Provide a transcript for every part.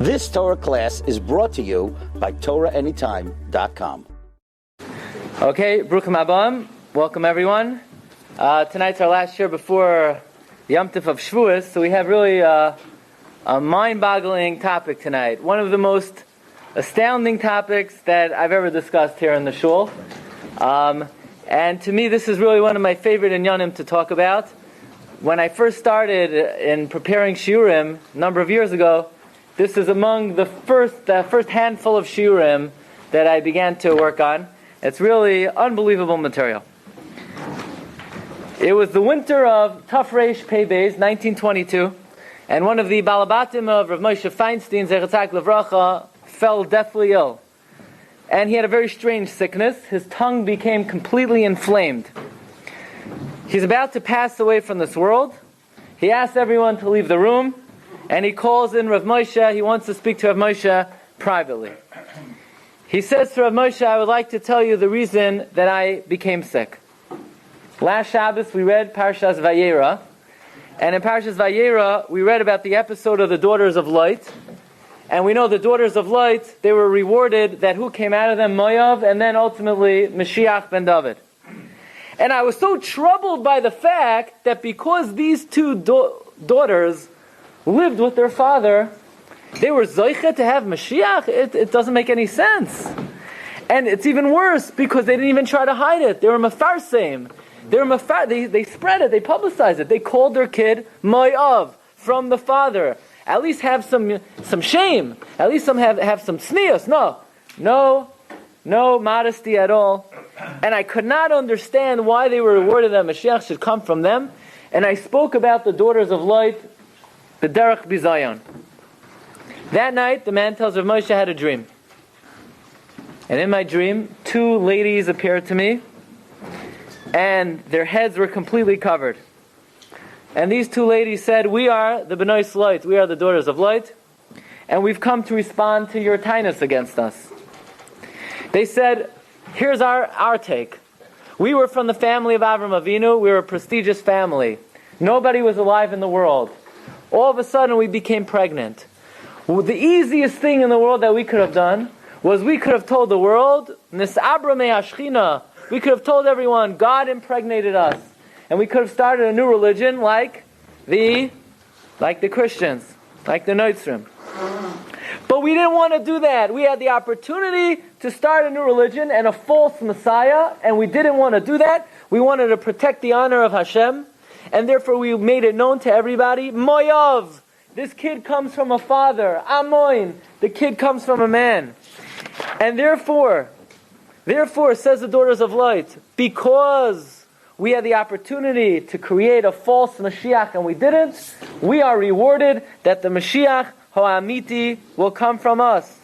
This Torah class is brought to you by TorahAnytime.com. Okay, Bruchim Abam, welcome everyone. Tonight's our last year before the Yom Tov of Shavuos, so we have really a mind-boggling topic tonight. One of the most astounding topics that I've ever discussed here in the shul. And to me, this is really one of my favorite inyanim to talk about. When I first started in preparing Shiurim a number of years ago, this is among the first handful of Shiurim that I began to work on. It's really unbelievable material. It was the winter of Tafresh Pei Beis, 1922, and one of the Balabatim of Rav Moshe Feinstein, Zechatzak Levracha, fell deathly ill. And he had a very strange sickness. His tongue became completely inflamed. He's about to pass away from this world. He asks everyone to leave the room, and he calls in Rav Moshe. He wants to speak to Rav Moshe privately. He says to Rav Moshe, I would like to tell you the reason that I became sick. Last Shabbos we read Parshas Vayera, and in Parshas Vayera we read about the episode of the daughters of light. And we know the daughters of light, they were rewarded that who came out of them? Moav, and then ultimately Mashiach ben David. And I was so troubled by the fact that because these two daughters lived with their father, they were zoiche to have Mashiach. It doesn't make any sense. And it's even worse because they didn't even try to hide it. They were mafarseim. They spread it, they publicized it. They called their kid Moav, from the father. At least have some shame. At least have some sneers. No modesty at all. And I could not understand why they were rewarded that Mashiach should come from them. And I spoke about the daughters of light, the Derech Bizayon. That night, the man tells Rav Moshe had a dream. And in my dream, two ladies appeared to me, and their heads were completely covered. And these two ladies said, we are the Benois Light, we are the daughters of light, and we've come to respond to your tinus against us. They said, here's our take. We were from the family of Avram Avinu, we were a prestigious family. Nobody was alive in the world. All of a sudden we became pregnant. The easiest thing in the world that we could have done was we could have told the world, Nis'abra me'ashchina, we could have told everyone, God impregnated us. And we could have started a new religion like the Christians, like the Noitzrim. But we didn't want to do that. We had the opportunity to start a new religion and a false Messiah, and we didn't want to do that. We wanted to protect the honor of Hashem, and therefore we made it known to everybody, Moav, this kid comes from a father. Amoin, the kid comes from a man. And therefore, says the daughters of light, because we had the opportunity to create a false Mashiach and we didn't, we are rewarded that the Mashiach Ha'amiti will come from us.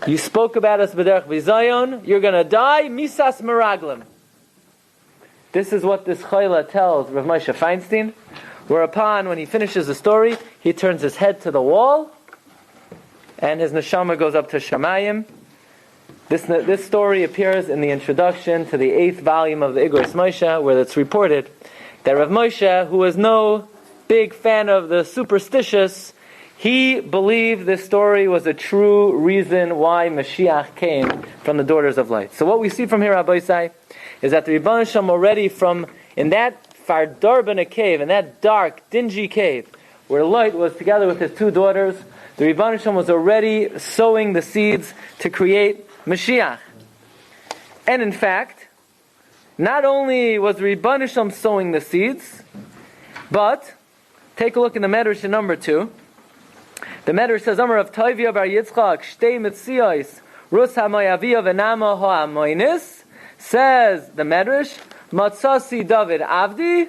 You spoke about us b'derech bizayon, you're going to die, misas meraglim. This is what this chayla tells Rav Moshe Feinstein, whereupon when he finishes the story, he turns his head to the wall, and his neshama goes up to Shamayim. This story appears in the introduction to the 8th volume of the Igros Moshe, where it's reported that Rav Moshe, who was no big fan of the superstitious, he believed this story was a true reason why Mashiach came from the daughters of light. So what we see from here, Rabbi Isai, is that the Rebbeinu Shem already in that Fardarbana cave, in that dark, dingy cave, where light was together with his two daughters, the Rebbeinu Shem was already sowing the seeds to create Mashiach. And in fact, not only was the Rebbeinu Shem sowing the seeds, but take a look in the Medrash in number 2. The Medrash says, Amar of Tovia bar Yitzchak, Shtei Mitziyos, Rus HaMoyavia v'Nama HaMoinis, says the Medrash, Matzasi David Avdi,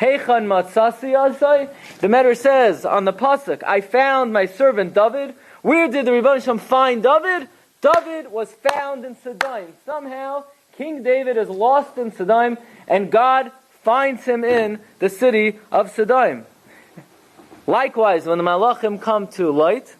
Heichan Matzasi Asai. The Medrash says on the pasuk, I found my servant David. Where did the Rebbeinu Shem find David? David was found in Sodom. Somehow, King David is lost in Sodom, and God finds him in the city of Sodom. Likewise, when the Malachim come to light,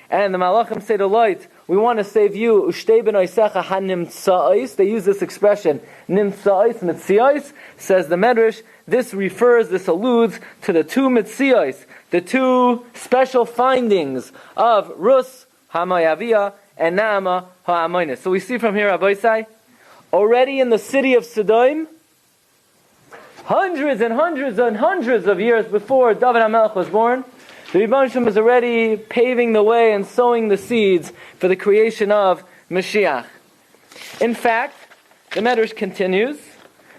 and the Malachim say to light, we want to save you, Ushtei b'noisecha hanimtza'os, they use this expression, nimtza'os, mitzios, says the Medrash, this alludes to the two mitzios, the two special findings of Rus HaMoaviyah and Naama HaAmmonit. So we see from here, Rabbi Isai, already in the city of Sodom, hundreds and hundreds and hundreds of years before David HaMelech was born, the Rebbeinu Shem is already paving the way and sowing the seeds for the creation of Mashiach. In fact, the Medrash continues.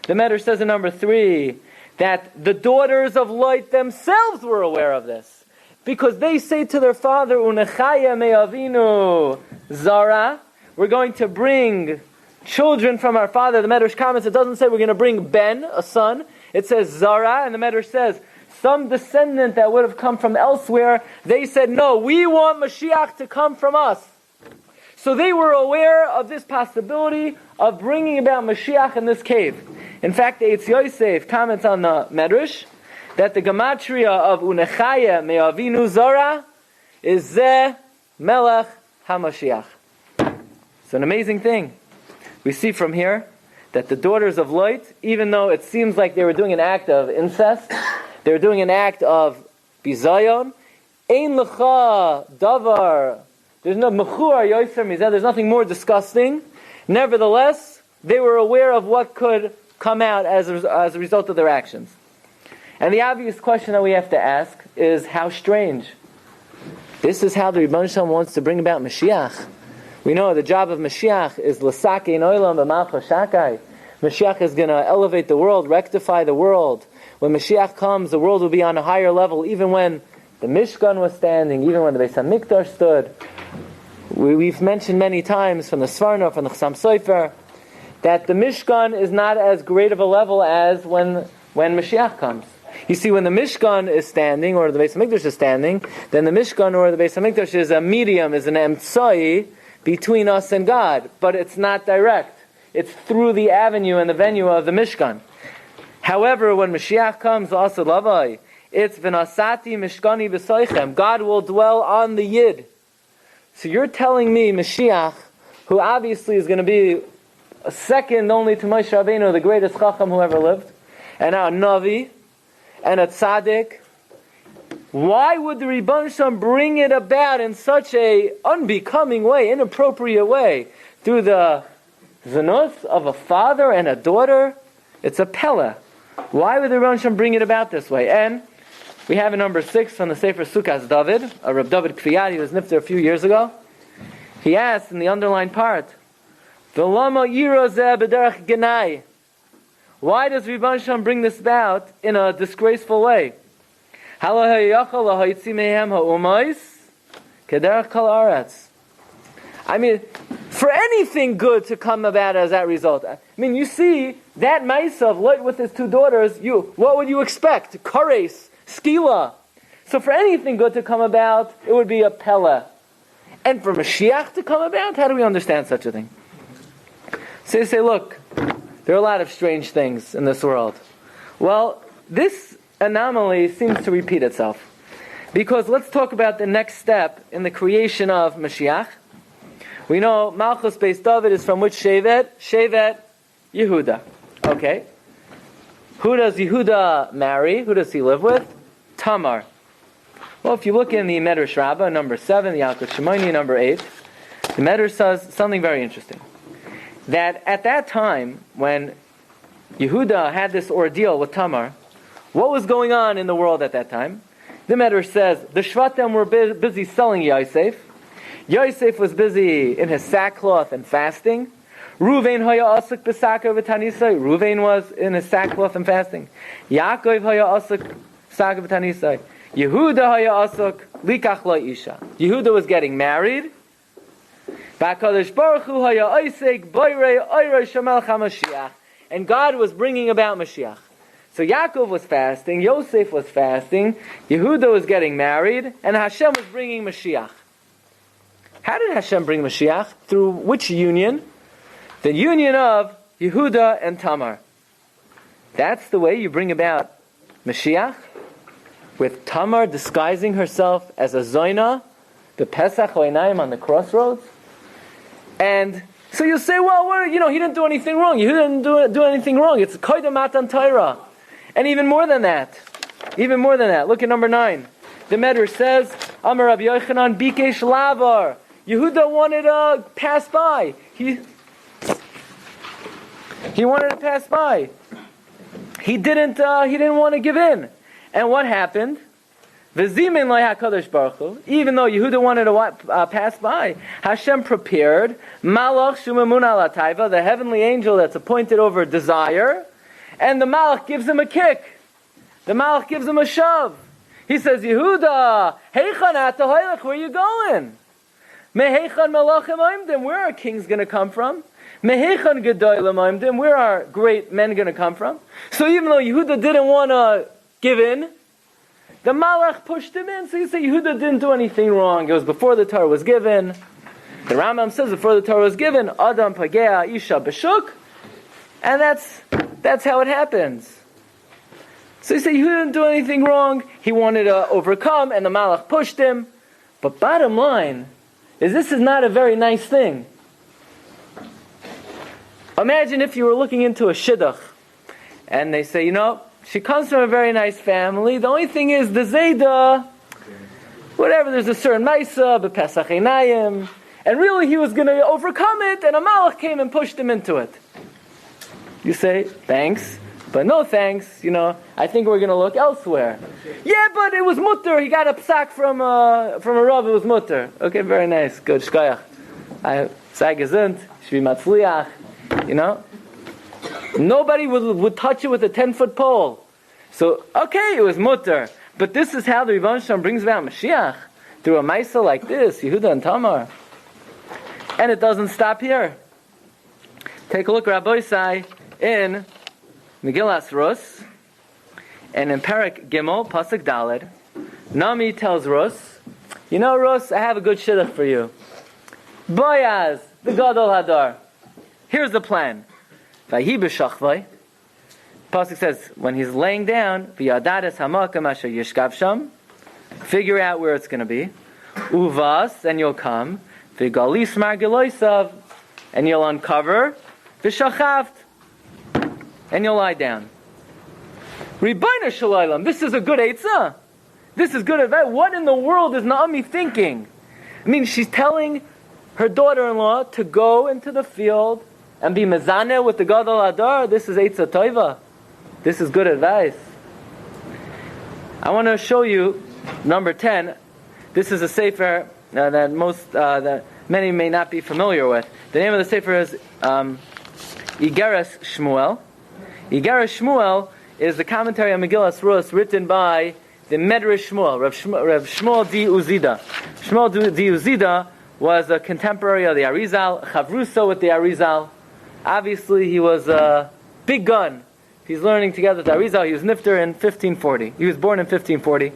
The Medrash says in number 3 that the daughters of light themselves were aware of this, because they say to their father, "Unechaya me'avinu zara," we're going to bring children from our father. The Medrash comments, it doesn't say we're going to bring Ben, a son. It says zara, and the Medrash says some descendant that would have come from elsewhere. They said, no, we want Mashiach to come from us. So they were aware of this possibility of bringing about Mashiach in this cave. In fact, the Eitz Yosef comments on the Medrash that the gematria of Unechaya Me'avinu Zara is Zeh Melech HaMashiach. It's an amazing thing. We see from here that the daughters of light, even though it seems like they were doing an act of incest, they were doing an act of bizayon, Ein Lecha Davar, there's no Mechur Yoser Mizeh, there's nothing more disgusting. Nevertheless, they were aware of what could come out as a result of their actions. And the obvious question that we have to ask is, how strange. This is how the Rebbeinu Shalom wants to bring about Mashiach. We know the job of Mashiach is l'sakei olam b'malchus shakai. Mashiach is going to elevate the world, rectify the world. When Mashiach comes, the world will be on a higher level, even when the Mishkan was standing, even when the Beis HaMikdash stood. We've mentioned many times from the Svarno, from the Chassam Sofer, that the Mishkan is not as great of a level as when Mashiach comes. You see, when the Mishkan is standing, or the Beis HaMikdash is standing, then the Mishkan or the Beis HaMikdash is a medium, is an emtsai between us and God. But it's not direct. It's through the avenue and the venue of the Mishkan. However, when Mashiach comes, also Lavai, it's V'nasati Mishkani B'soichem. God will dwell on the Yid. So you're telling me Mashiach, who obviously is going to be second only to Moshe Rabbeinu, the greatest Chacham who ever lived, and now a Navi, and a Tzaddik, why would the Rebbeinu Shalom bring it about in such a unbecoming way, inappropriate way, through the Zanus of a father and a daughter? It's a Pella. Why would the Rebbeinu Shalom bring it about this way? And we have in number 6 from the Sefer Sukkos David, a Reb David Kfiyad, he was nifter a few years ago. He asked in the underlined part, V'lama yiro zeh b'derech genai. Why does Rebbeinu Shalom bring this about in a disgraceful way? Halo hayachal lahayitzi mehem ha'umais kederech kol haaretz. I mean, for anything good to come about as that result. I mean, you see that Maisa of Lot with his 2 daughters. What would you expect? Kares, Skila. So for anything good to come about, it would be a Pella. And for Mashiach to come about, how do we understand such a thing? So you say, look, there are a lot of strange things in this world. Well, this anomaly seems to repeat itself. Because let's talk about the next step in the creation of Mashiach. We know Malchus Beis David is from which Shevet? Shevet Yehuda. Okay. Who does Yehuda marry? Who does he live with? Tamar. Well, if you look in the Medrash Rabbah, number 7, the Yalkut Shimoni, number 8, the Medrash says something very interesting. That at that time, when Yehuda had this ordeal with Tamar, what was going on in the world at that time? The Medrash says, the Shvatim were busy selling Yosef. Yosef was busy in his sackcloth and fasting. Ruvain haya asuk b'sakar v'tanisai. Ruvain was in his sackcloth and fasting. Yaakov haya asuk b'sakar v'tanisai. Yehuda haya asuk likach lo isha. Yehuda was getting married. B'akadosh Baruch Hu haya oisek boirei oirei shamelech HaMashiach. And God was bringing about Mashiach. So Yaakov was fasting, Yosef was fasting, Yehuda was getting married, and Hashem was bringing Mashiach. How did Hashem bring Mashiach? Through which union? The union of Yehuda and Tamar. That's the way you bring about Mashiach, with Tamar disguising herself as a Zoina, the Pesach Oinayim on the crossroads. And so you say, well, he didn't do anything wrong. Yehuda didn't do anything wrong. It's Koydem Matan Torah. And even more than that, look at number 9. The Medrash says, Amar Rabbi Yochanan Bikesh Lavar. Yehuda wanted to pass by. He wanted to pass by. He didn't want to give in. And what happened? V'zimin lo HaKadosh Baruch Hu, even though Yehuda wanted to pass by, Hashem prepared Malach Shumamun ala Taiva, the heavenly angel that's appointed over desire, and the Malach gives him a kick. The Malach gives him a shove. He says, Yehuda, Heichan ata hoylech, where are you going? Meheichan melachim oimdim, where are kings going to come from? Meheichan gedolim oimdim, where are great men going to come from? So even though Yehuda didn't want to give in, the Malach pushed him in. So you say Yehuda didn't do anything wrong. It was before the Torah was given. The Rambam says before the Torah was given, Adam pagea isha b'shuk, and that's how it happens. So you say Yehuda didn't do anything wrong. He wanted to overcome, and the Malach pushed him. But bottom line is, this is not a very nice thing. Imagine if you were looking into a shidduch, and they say, she comes from a very nice family. The only thing is the Zayda, whatever, there's a certain Maisa, but Pesach Einayim. And really he was going to overcome it, and a Malach came and pushed him into it. You say, thanks, but no thanks. I think we're going to look elsewhere. Yeah, but it was mutter. He got a psak from a Rav, it was mutter. Okay, very nice. Good, shkoyach. Sei gesund, shvi matzliach. Nobody would touch it with a 10-foot pole. So, okay, it was mutter. But this is how the Rebbeinu Shalom brings about Mashiach. Through a Maisa like this, Yehuda and Tamar. And it doesn't stop here. Take a look, Rabbi Isai, in Megillas Rus, and in Perek Gimel, Pasuk Daled, Naomi tells Rus, Rus, I have a good shidduch for you. Boaz, the Gadol Hadar. Here's the plan. Vayhi b'shachvay. Pasuk says, when he's laying down, v'yadadas hamakam asher yishkav sham, figure out where it's going to be. Uvas, and you'll come. V'galis margeloisav, and you'll uncover. V'shachaft, and you'll lie down. Ribono shel olam, this is a good eitzah. This is good advice. What in the world is Naomi thinking? She's telling her daughter-in-law to go into the field and be mezaneh with the Gadol Hadar. This is Eitzah Toiva. This is good advice. I want to show you number 10. This is a sefer that many may not be familiar with. The name of the sefer is Igeres Shmuel. Igeres Shmuel is the commentary on Megillas Rus written by the Medrash Shmuel, Rav Shmuel di Uzida. Shmuel di Uzida was a contemporary of the Arizal, Chavruso with the Arizal. Obviously, he was a big gun. He's learning together with Arizal. He was Nifter in 1540. He was born in 1540.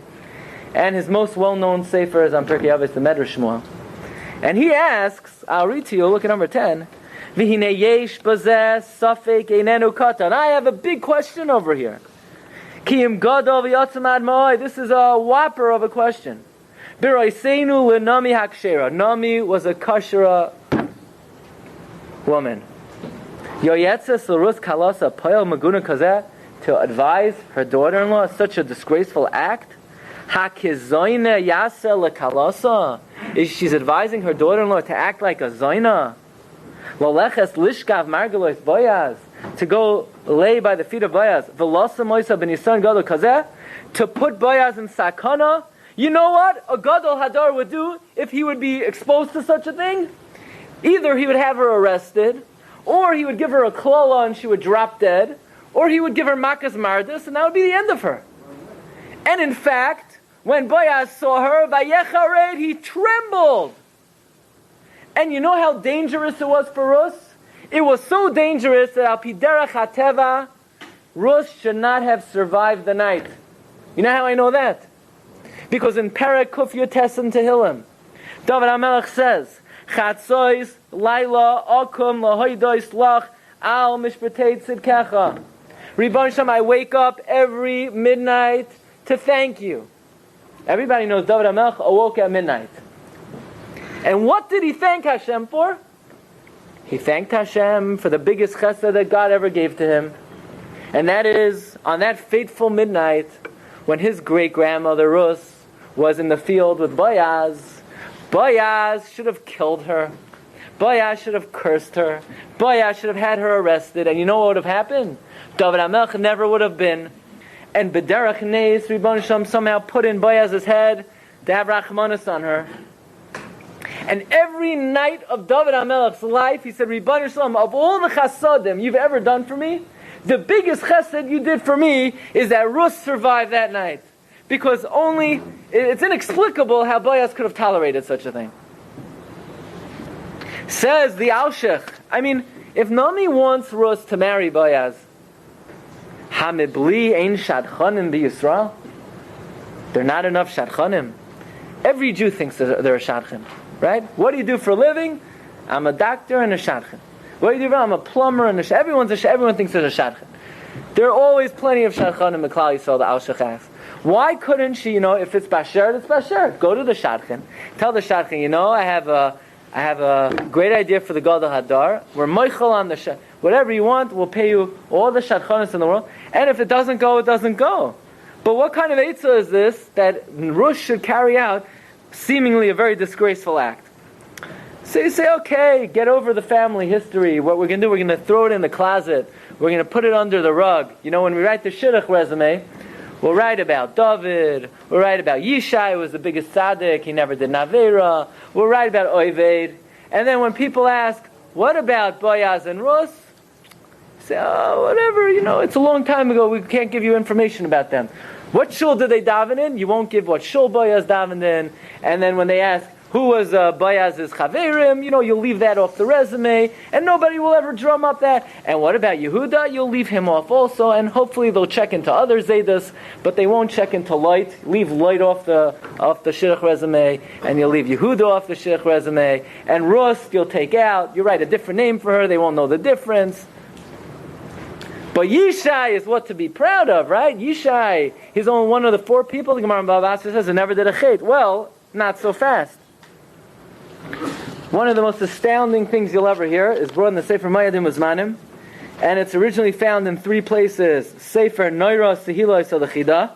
And his most well-known sefer is on Pirkei Avos, the Medrash Shmuel. And he asks, I'll read to you, look at number 10. V'hinei yesh bazeh safek einenu katan. I have a big question over here. Ki im gadol v'yotzem ad ma'oi. This is a whopper of a question. B'roiseinu l'nami hakshera. Nami was a kashera woman. Yoyetzes l'rus kalasa poyel maguna kazeh, to advise her daughter-in-law such a disgraceful act. Hakizoyne yase lekalasa. She's advising her daughter-in-law to act like a zoyna. Loleches lishkav margelois boyaz, to go lay by the feet of Boaz. V'losa moisa b'nisan gadol kazeh, to put Boaz in sakana. You know what a Gadol Hadar would do if he would be exposed to such a thing? Either he would have her arrested, or he would give her a klala and she would drop dead, or he would give her makas mardus and that would be the end of her. And in fact, when Boaz saw her, vayechared, he trembled. And you know how dangerous it was for Rus? It was so dangerous that al piderach hateva, Rus should not have survived the night. You know how I know that? Because in Perek Kuf Yotes and Tehillim, David HaMelech says, Chatzois Laila Akum Lahoidois Lach Al Mishpatei Tzidkecha. Rebbeinu Shalom, I wake up every midnight to thank you. Everybody knows David HaMelech awoke at midnight. And what did he thank Hashem for? He thanked Hashem for the biggest chesed that God ever gave to him. And that is on that fateful midnight, when his great-grandmother Ruth was in the field with Boaz, Boaz should have killed her. Boaz should have cursed her. Boaz should have had her arrested. And you know what would have happened? David HaMelech never would have been. And B'derech Neis, Ribbon Shalom somehow put in Boaz's head to have Rachmanis on her. And every night of David HaMelech's life, he said, Ribbon Shalom, of all the chasadim you've ever done for me, the biggest chesed you did for me is that Ruth survived that night. Because it's inexplicable how Boaz could have tolerated such a thing. Says the Alshech, if Naomi wants Ruth to marry Boaz, Hamibli ein shadchanim b'Yisrael? They're not enough shadchanim. Every Jew thinks they're a shadchan, right? What do you do for a living? I'm a doctor and a shadchan. What do you do? I'm a plumber and everyone thinks there's a shadchan. There are always plenty of shadchanim in Klal Yisrael, the Alshech asks. Why couldn't she, if it's Basher, it's Basher. Go to the shadchan. Tell the shadchan, I have a great idea for the Gadol Hadar. We're moichel on the whatever you want, we'll pay you all the shadchanis in the world. And if it doesn't go, it doesn't go. But what kind of eitzah is this that Rush should carry out seemingly a very disgraceful act? So you say, okay, get over the family history. What we're going to do, we're going to throw it in the closet. We're going to put it under the rug. When we write the shidduch resume, we'll write about David. We'll write about Yishai, who was the biggest tzaddik. He never did Navera. We'll write about Oived. And then when people ask, what about Boaz and Ruth? Say, whatever, it's a long time ago. We can't give you information about them. What shul did they daven in? You won't give what shul Boaz davened in. And then when they ask, who was Boaz's chaverim? You'll leave that off the resume, and nobody will ever drum up that. And what about Yehuda? You'll leave him off also, and hopefully they'll check into other Zaydas, but they won't check into Light. Leave Light off the shidduch resume, and you'll leave Yehuda off the shidduch resume. And Ruth, you'll take out. You write a different name for her. They won't know the difference. But Yishai is what to be proud of, right? Yishai, he's only one of the 4 people, the Gemara in Bava Basra says, who never did a chet. Well, not so fast. One of the most astounding things you'll ever hear is brought in the Sefer Mayadim Uzmanim, and it's originally found in 3 places: Sefer Noira Sehiloi Salachida,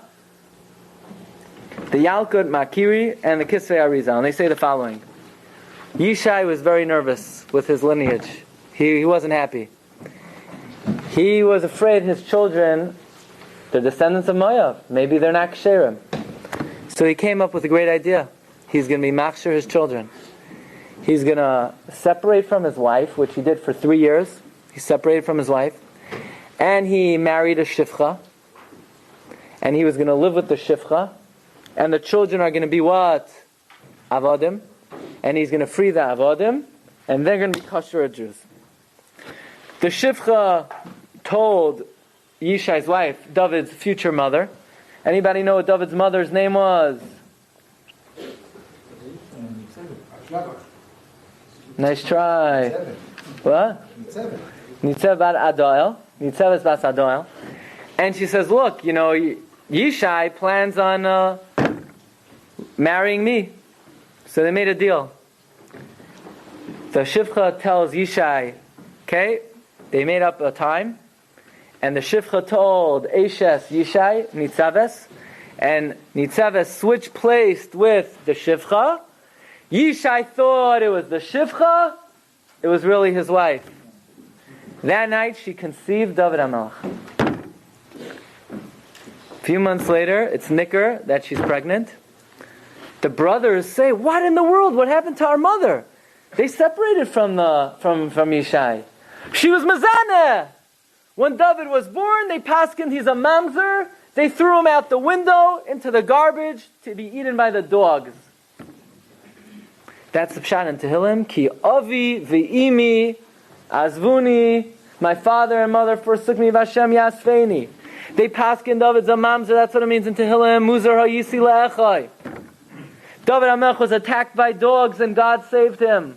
the Yalkut Makiri, and the Kisvei Arizal. And they say the following: Yishai was very nervous with his lineage. He wasn't happy. He was afraid his children, they're descendants of Moav. Maybe they're not Ksherim. So he came up with a great idea. He's going to be machshir his children. He's going to separate from his wife, which he did for 3 years. He separated from his wife. And he married a shifcha. And he was going to live with the shifcha. And the children are going to be what? Avodim. And he's going to free the avodim. And they're going to be kosher Jews. The shifcha told Yishai's wife, David's future mother. Anybody know what David's mother's name was? Nice try. What? Nitzev bar Adoel. Nitzev bas Adoel. And she says, look, Yishai plans on marrying me. So they made a deal. The Shifcha tells Yishai, okay, they made up a time. And the Shifcha told Eshes Yishai, Nitzaves. And Nitzaves switched place with the Shifcha. Yishai thought it was the Shifcha. It was really his wife. That night she conceived David HaMelech. A few months later, it's Nicker that she's pregnant. The brothers say, what in the world? What happened to our mother? They separated from Yishai. She was Mezaneh. When David was born, they paskined he's a mamzer. They threw him out the window into the garbage to be eaten by the dogs. That's the pshat in Tehillim. Ki avi v'imi azvuni. My father and mother forsook me. Vashem yasfeini. They paskin David's a mamzer. That's what it means in Tehillim. Muzar ha'yisi le'echai. David HaMelech was attacked by dogs and God saved him.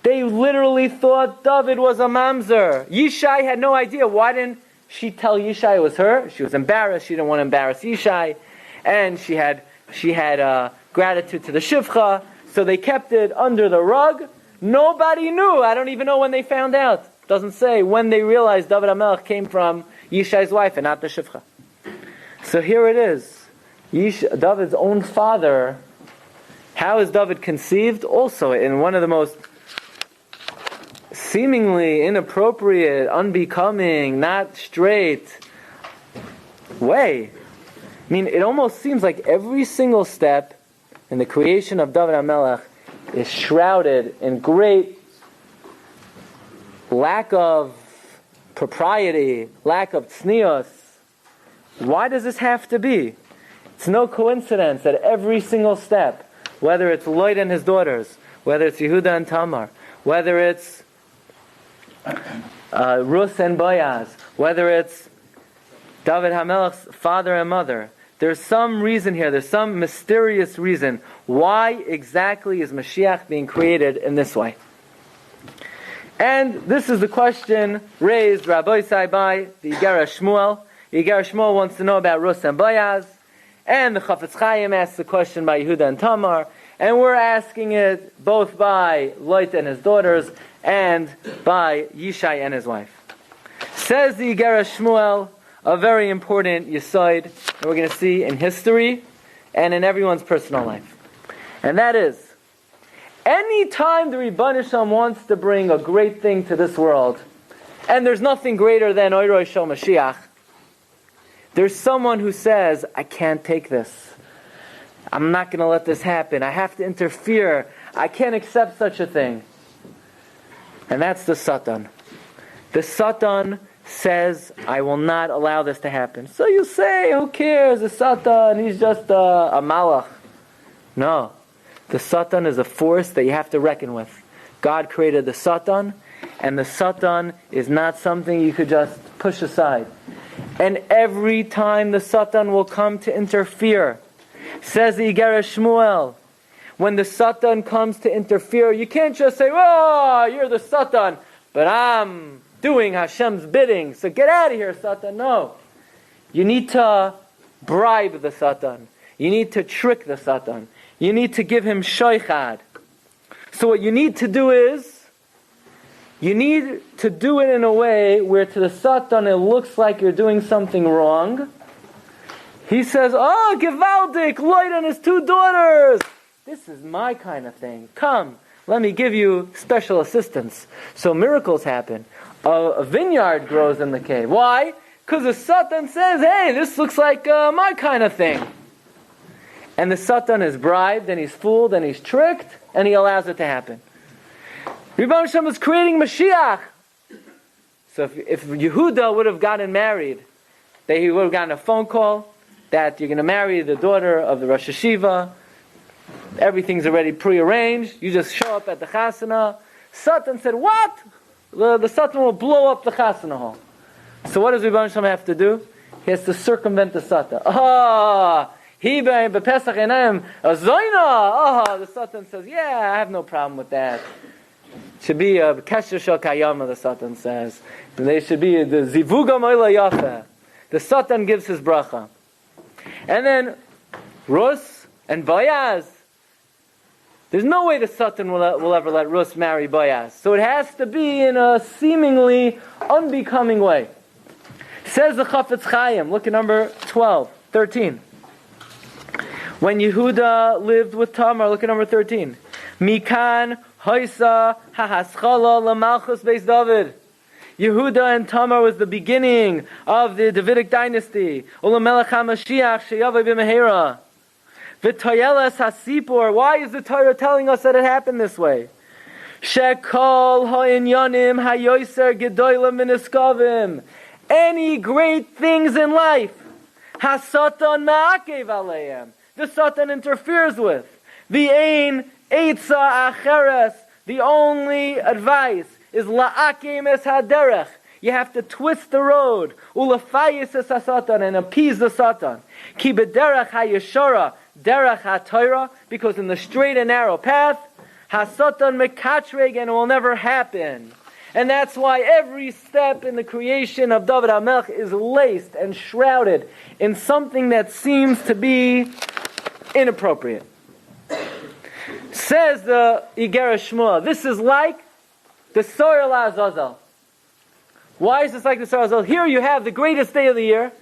They literally thought David was a mamzer. Yishai had no idea. Why didn't she tell Yishai it was her? She was embarrassed. She didn't want to embarrass Yishai. And she had gratitude to the Shifcha. So they kept it under the rug. Nobody knew. I don't even know when they found out. It doesn't say when they realized David HaMelech came from Yishai's wife and not the Shifcha. So here it is. David's own father. How is David conceived? Also in one of the most seemingly inappropriate, unbecoming, not straight way. I mean, it almost seems like every single step in the creation of David HaMelech is shrouded in great lack of propriety, lack of tznius. Why does this have to be? It's no coincidence that every single step, whether it's Lloyd and his daughters, whether it's Yehuda and Tamar, whether it's Ruth and Boaz, whether it's David HaMelech's father and mother, there's some reason here, there's some mysterious reason. Why exactly is Mashiach being created in this way? And this is the question raised, Rabbi Glatstein, by the Igara Shmuel. The Igara Shmuel wants to know about Ruth and Boaz. And the Chafetz Chaim asks the question by Yehuda and Tamar. And we're asking it both by Lot and his daughters and by Yishai and his wife. Says the Igara Shmuel, a very important yesod that we're going to see in history and in everyone's personal life. And that is, any time the Rebbeinu Shalom wants to bring a great thing to this world, and there's nothing greater than Oiroi Shel Mashiach, there's someone who says, I can't take this. I'm not going to let this happen. I have to interfere. I can't accept such a thing. And that's the Satan. The Satan says, I will not allow this to happen. So you say, who cares? The Satan, he's just a malach. No. The Satan is a force that you have to reckon with. God created the Satan, and the Satan is not something you could just push aside. And every time the Satan will come to interfere, says the Igara Shmuel, when the Satan comes to interfere, you can't just say, oh, you're the Satan, but I'm doing Hashem's bidding, so get out of here, Satan. No. You need to bribe the Satan. You need to trick the Satan. You need to give him shoichad. So what you need to do is, you need to do it in a way where to the Satan it looks like you're doing something wrong. He says, oh, Gevaldik, Lloyd and his two daughters. This is my kind of thing. Come, let me give you special assistance. So miracles happen. A vineyard grows in the cave. Why? Because the Satan says, hey, this looks like my kind of thing. And the Satan is bribed, and he's fooled, and he's tricked, and he allows it to happen. Rebbe Shem was creating Mashiach. So if Yehuda would have gotten married, that he would have gotten a phone call that you're going to marry the daughter of the Rosh Hashiva, everything's already prearranged, you just show up at the chasana. Satan said, what? The Satan will blow up the chasana hall. So what does Rebbe Shem have to do? He has to circumvent the Satan. The Satan says, yeah, I have no problem with that. It should be a kesher shel kayama, the Satan says. They should be the zivuga moila yafa. The Satan gives his bracha. And then Rus and Boaz. There's no way the Satan will ever let Rus marry Boaz. So it has to be in a seemingly unbecoming way. Says the Chafetz Chaim, look at number 13. When Yehuda lived with Tamar, look at number 13. Mikan Hoisa hahaschala lamalchus beis David. Yehuda and Tamar was the beginning of the Davidic dynasty. Ulamelech HaMashiach sheyavai b'mehera. V'toyeles hasipor. Why is the Torah telling us that it happened this way? Shekol ha'inyanim hayoser gedoyla miniskavim. Any great things in life, hasatan ma'akev aleim. The Satan interferes with. The ein eitza acheres. The only advice is la'akim es haderech. You have to twist the road. Ulafayis es ha-Satan, and appease the Satan. Ki b'derech ha-yeshara, derech ha-Torah, because in the straight and narrow path, ha-Satan mekatreg, and it will never happen. And that's why every step in the creation of David HaMelech is laced and shrouded in something that seems to be inappropriate. Says the Igara Shmuel, this is like the Soyer LaAzazel. Why is this like this? So here you have the greatest day of the year,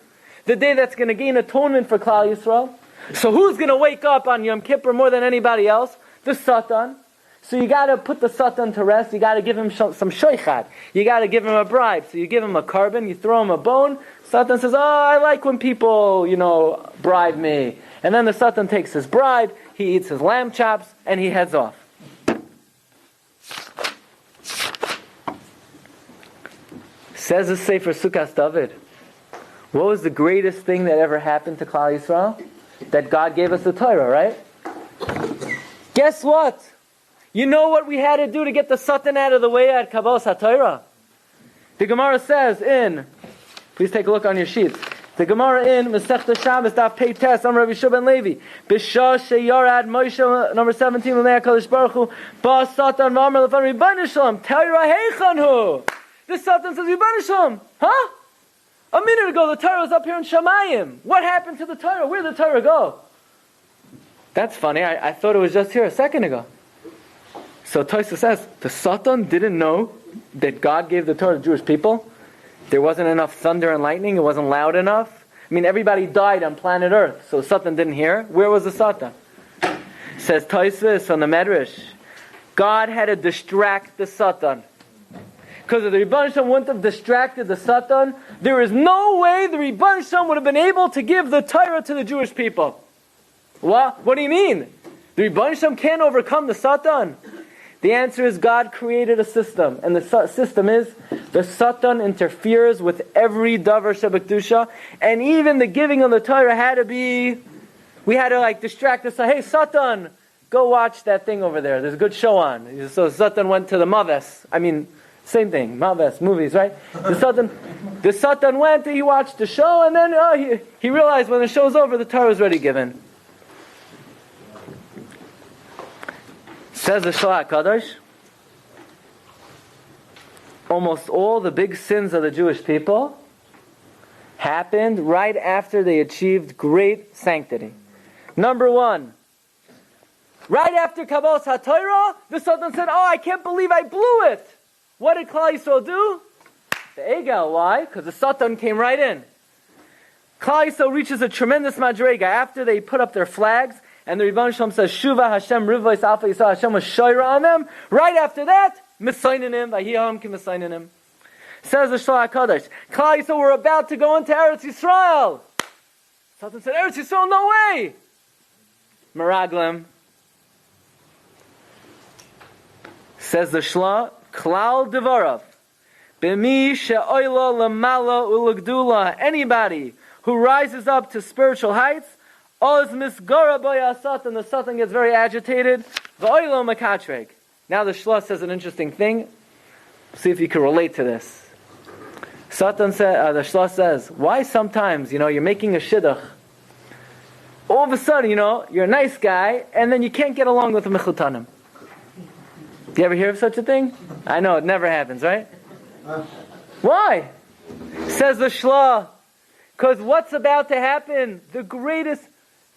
the day that's going to gain atonement for Klal Yisrael. So who's going to wake up on Yom Kippur more than anybody else? The Satan. So you got to put the Satan to rest. You got to give him some shoichat. You got to give him a bribe. So you give him a carbon, you throw him a bone. Satan says, I like when people, bribe me. And then the Satan takes his bribe, he eats his lamb chops, and he heads off. Says the Sefer Sukkas David, what was the greatest thing that ever happened to Klal Yisrael? That God gave us the Torah, right? Guess what? You know what we had to do to get the Satan out of the way at Kabbalas HaTorah? The Gemara says please take a look on your sheets. The Gemara in Masechta Shabbos Daf Pei Tes Amar Rabbi Shua ben Levi B'shah sheyorad Moshe number 17 L'nei HaKadosh Baruch Hu Ba Satan v'amar l'fan Ribono Shalom Torah heichon hu. The Satan says, Ribono Shalom, huh? A minute ago the Torah was up here in Shamayim. What happened to the Torah? Where did the Torah go? That's funny. I thought it was just here a second ago. So Tosfos says, the Satan didn't know that God gave the Torah to the Jewish people. There wasn't enough thunder and lightning. It wasn't loud enough. I mean, everybody died on planet Earth, so Satan didn't hear. Where was the Satan? Says Tosfos on the Medrash, God had to distract the Satan. Because if the Ribono Shalom wouldn't have distracted the Satan, there is no way the Ribono Shalom would have been able to give the Torah to the Jewish people. What do you mean? The Ribono Shalom can't overcome the Satan? The answer is God created a system, and the system is the Satan interferes with every davar shebekdusha, and even the giving of the Torah had to be, we had to distract us. Hey, Satan, go watch that thing over there. There's a good show on. So Satan went to the Maves. Same thing, Maves, movies, right? The Satan went, he watched the show, and then he realized when the show's over, the Torah was already given. Says the Shalach Kadosh, almost all the big sins of the Jewish people happened right after they achieved great sanctity. Number one, right after Kabbalas HaTorah, the Satan said, I can't believe I blew it. What did Klal Yisrael do? The Egel. Why? Because the Satan came right in. Klal Yisrael reaches a tremendous madrega after they put up their flags, and the Ribono Shalom says, Shuva Hashem Rivos Alpha Yisrael, Hashem was shoira on them. Right after that, Messianim, Vayiham Ki Messianim. Says the Shalach HaKadosh, Klal Yisrael were about to go into Eretz Yisrael. Satan said, Eretz Yisrael, no way! Meraglim. Says the Shla, Klal Devarav. B'mi she'oila lamala ulagdula. Anybody who rises up to spiritual heights, Oz misgara boya Satan, the Satan gets very agitated. V'oilo makatreg. Now the Shla says an interesting thing. See if you can relate to this. The Shla says, why sometimes, you're making a shidduch. All of a sudden, you're a nice guy, and then you can't get along with the mechutanim. Do you ever hear of such a thing? I know, it never happens, right? Why? Says the Shla, because what's about to happen, the greatest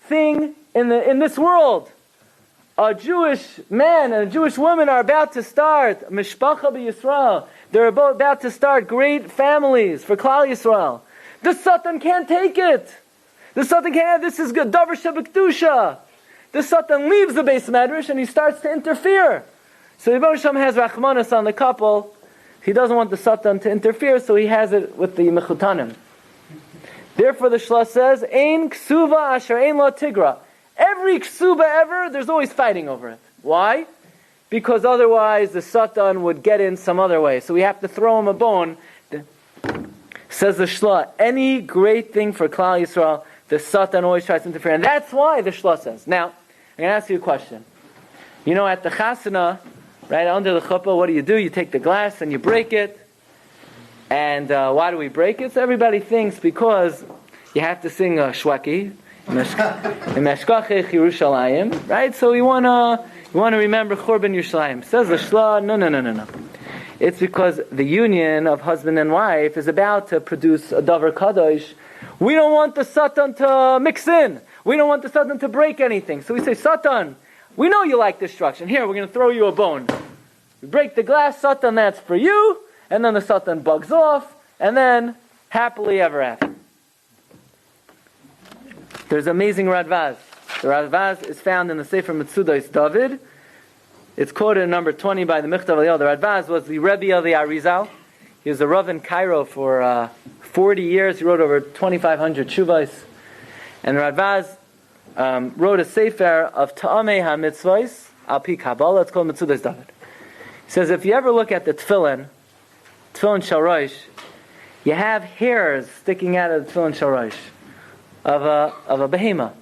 thing in this world, a Jewish man and a Jewish woman are about to start mishpacha b'Yisrael. They're about to start great families for Klal Yisrael. The Satan can't take it. The Satan can't. This is good davar shebekdusha. The Satan leaves the Beis Medrash and he starts to interfere. So Ribono Shalom has rachmanas on the couple. He doesn't want the Satan to interfere, so he has it with the mechutanim. Therefore, the Shla says, "Ein ksuva asher ein la tigra." Every ksuba ever, there's always fighting over it. Why? Because otherwise the Satan would get in some other way. So we have to throw him a bone. Says the Shla, any great thing for Klal Yisrael, the Satan always tries to interfere. And that's why the Shla says. Now, I'm going to ask you a question. At the chasana, right under the chuppah, what do? You take the glass and you break it. And why do we break it? So everybody thinks because you have to sing a shweki, Meshkachech Yerushalayim, right? So we want to remember Churban Yerushalayim. Says the Shla, no. It's because the union of husband and wife is about to produce a davar kadosh. We don't want the Satan to mix in. We don't want the Satan to break anything. So we say, Satan, we know you like destruction. Here, we're going to throw you a bone. We break the glass, Satan, that's for you. and then the Satan bugs off, and then happily ever after. There's amazing Radvaz. The Radvaz is found in the Sefer Metzudos David. It's quoted in number 20 by the Michtav Aliyah. The Radvaz was the Rebbe of the Arizal. He was a Rav in Cairo for 40 years. He wrote over 2,500 Shuvos. And the Radvaz wrote a Sefer of Ta'amei HaMitzvos, Al Pi Kabbalah. It's called Metzudos David. He says, if you ever look at the Tefillin Shel Rosh, you have hairs sticking out of the Tefillin Shel Rosh of a behemoth.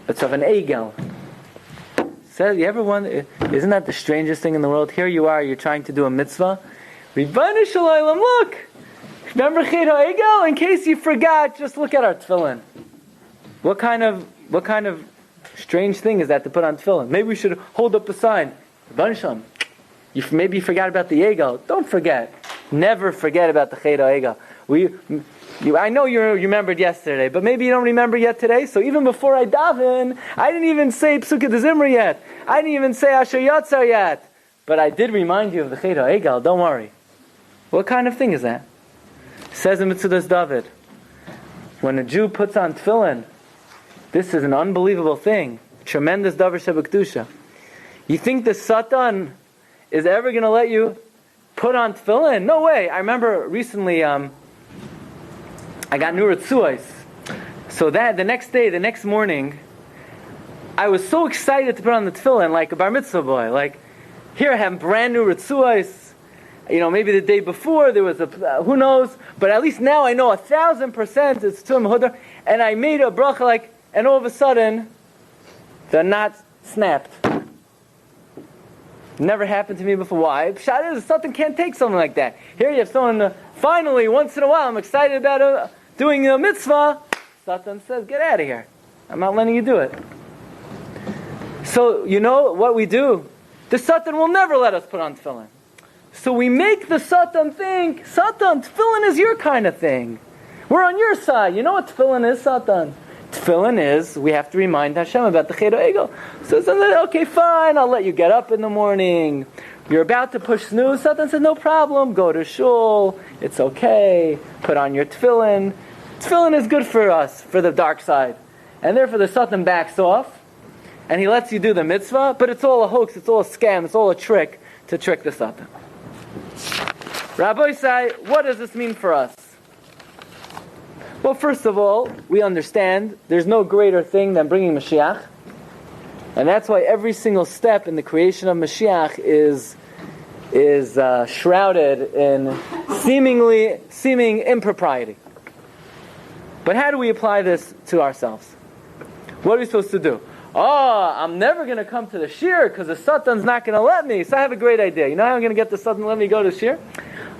It's of an egel. Says, you ever wonder, isn't that the strangest thing in the world? Here you are, you're trying to do a mitzvah. Ribbanu Shalaylam, look! Remember Chet HaEgel? In case you forgot, just look at our tefillin. What kind of strange thing is that to put on tefillin? Maybe we should hold up a sign. Ribbanu Shalom, maybe you forgot about the egel. Don't forget. Never forget about the Chet HaEgel. I know you remembered yesterday, but maybe you don't remember yet today. So even before I daven, I didn't even say Psukah de Zimra yet. I didn't even say Asher Yatzar yet. But I did remind you of the Chet HaEgel. Don't worry. What kind of thing is that? Says in Metzudos David, when a Jew puts on tefillin, this is an unbelievable thing. Tremendous davar shebekdusha. You think the Satan is ever going to let you put on tefillin? No way. I remember recently, I got new Ritzuos. So that, the next morning, I was so excited to put on the tefillin, like a bar mitzvah boy. Like, here I have brand new Ritzuos. Maybe the day before there was who knows, but at least now I know 1,000% it's Tum Hudar. And I made a bracha and all of a sudden, the knot snapped. Never happened to me before. Why? Pshat is, Satan can't take something like that. Here you have someone, finally, once in a while, I'm excited about doing a mitzvah. Satan says, get out of here. I'm not letting you do it. So, you know what we do? The Satan will never let us put on tefillin. So we make the Satan think, Satan, tefillin is your kind of thing. We're on your side. You know what tefillin is, Satan? Tefillin is, we have to remind Hashem about the Chet HaEgel. So okay, fine, I'll let you get up in the morning. You're about to push snooze. Satan said, no problem, go to shul. It's okay. Put on your tefillin. Tefillin is good for us, for the dark side. And therefore the Satan backs off, and he lets you do the mitzvah, but it's all a hoax, it's all a scam, it's all a trick to trick the Satan. Rabbi say, what does this mean for us? Well, first of all, we understand there's no greater thing than bringing Mashiach. And that's why every single step in the creation of Mashiach is shrouded in seeming impropriety. But how do we apply this to ourselves? What are we supposed to do? I'm never going to come to the Shiur because the Satan's not going to let me. So I have a great idea. You know how I'm going to get the Satan to let me go to Shiur?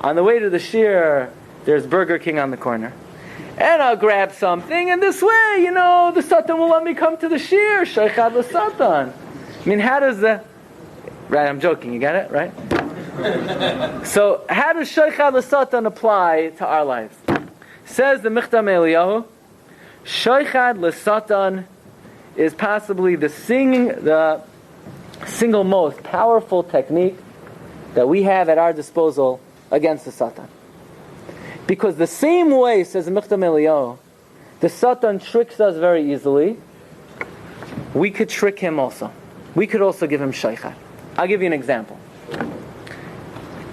On the way to the Shiur, there's Burger King on the corner. And I'll grab something, and this way, the Satan will let me come to the Shiur. Sheikhad the Satan. I mean, how does the... Right, I'm joking, you got it? Right? So, how does Sheikhad the Satan apply to our lives? Says the Michtav Eliyahu, Sheikhad the Satan is possibly the single most powerful technique that we have at our disposal against the Satan. Because the same way, says the Michtav Eliyahu, the Satan tricks us very easily, we could trick him also. We could also give him shaykhah. I'll give you an example.